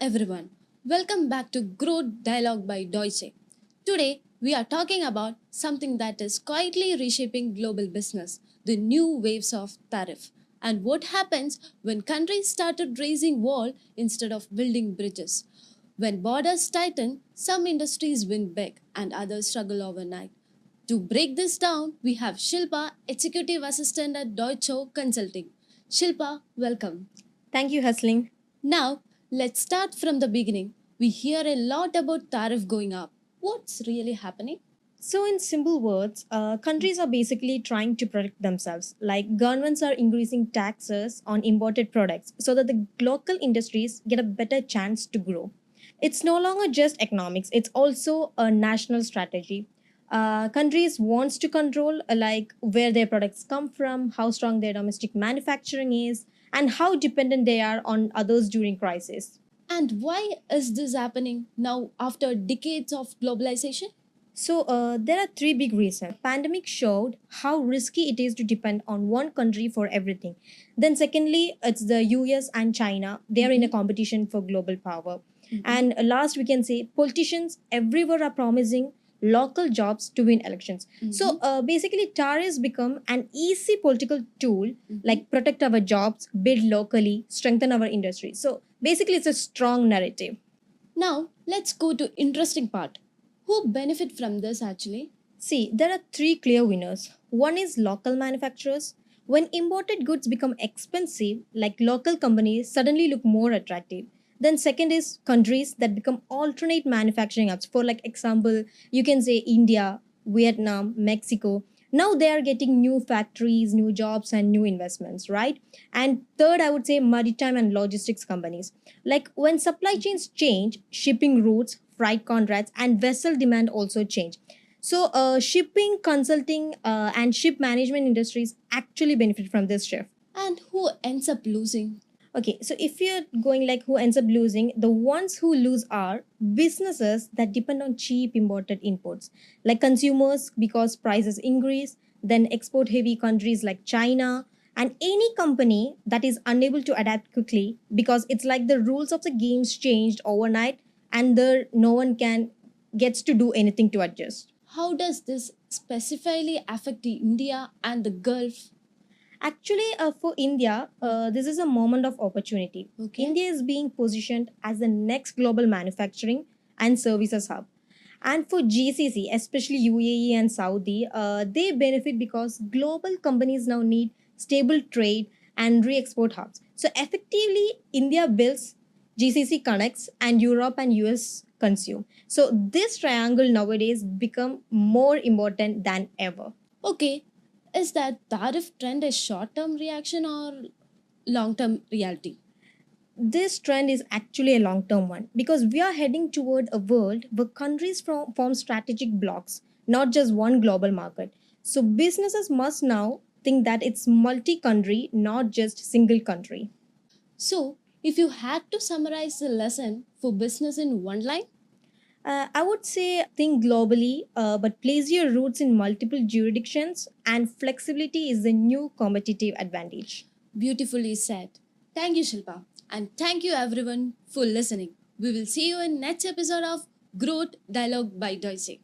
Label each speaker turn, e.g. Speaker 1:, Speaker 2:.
Speaker 1: everyone, welcome back to Growth Dialogue by Deutsche. Today we are talking about something that is quietly reshaping global business, the new waves of tariff, and what happens when countries started raising wall instead of building bridges. When borders tighten, some industries win big and others struggle overnight. To break this down, we have Shilpa, Executive Assistant at Deutsche Consulting. Shilpa, welcome.
Speaker 2: Thank you, Hustling.
Speaker 1: Now, let's start from the beginning. We hear a lot about tariff going up. What's really happening?
Speaker 2: So, in simple words, countries are basically trying to protect themselves. Like governments are increasing taxes on imported products so that the local industries get a better chance to grow. It's no longer just economics; it's also a national strategy. Countries wants to control like where their products come from, how strong their domestic manufacturing is, and how dependent they are on others during crisis.
Speaker 1: And why is this happening now after decades of globalization?
Speaker 2: So there are three big reasons. Pandemic showed how risky it is to depend on one country for everything. Then secondly, it's the US and China. They are in a competition for global power. And last we can say politicians everywhere are promising local jobs to win elections. So basically tariffs become an easy political tool like protect our jobs, build locally, strengthen our industry. So basically it's a strong narrative.
Speaker 1: Now, let's go to interesting part. Who benefit from this actually?
Speaker 2: See, there are three clear winners. One is local manufacturers. When imported goods become expensive, like local companies suddenly look more attractive. Then second is countries that become alternate manufacturing hubs. For like example, you can say India, Vietnam, Mexico. Now they are getting new factories, new jobs, and new investments, right? And third, I would say maritime and logistics companies. Like when supply chains change, shipping routes, freight contracts, and vessel demand also change. So shipping, consulting, and ship management industries actually benefit from this shift.
Speaker 1: And who ends up losing?
Speaker 2: Okay, so if you're going like who ends up losing, the ones who lose are businesses that depend on cheap imported inputs, like consumers because prices increase, then export heavy countries like China, and any company that is unable to adapt quickly because it's like the rules of the games changed overnight and there no one can gets to do anything to adjust.
Speaker 1: How does this specifically affect the India and the Gulf?
Speaker 2: Actually, for India, this is a moment of opportunity.
Speaker 1: Okay.
Speaker 2: India is being positioned as the next global manufacturing and services hub. And for GCC, especially UAE and Saudi, they benefit because global companies now need stable trade and re export hubs. So, effectively, India builds, GCC connects, and Europe and US consume. So, this triangle nowadays become more important than ever.
Speaker 1: Okay, is that tariff trend a short term reaction or long term reality?
Speaker 2: This trend is actually a long term one because we are heading toward a world where countries form strategic blocks, not just one global market. So businesses must now think that it's multi country, not just single country.
Speaker 1: So, if you had to summarize the lesson for business in one line,
Speaker 2: I would say think globally, but place your roots in multiple jurisdictions, and flexibility is the new competitive advantage.
Speaker 1: beautifully said. Thank you, Shilpa. And thank you, everyone, for listening. We will see you in next episode of Growth Dialogue by Deutsche.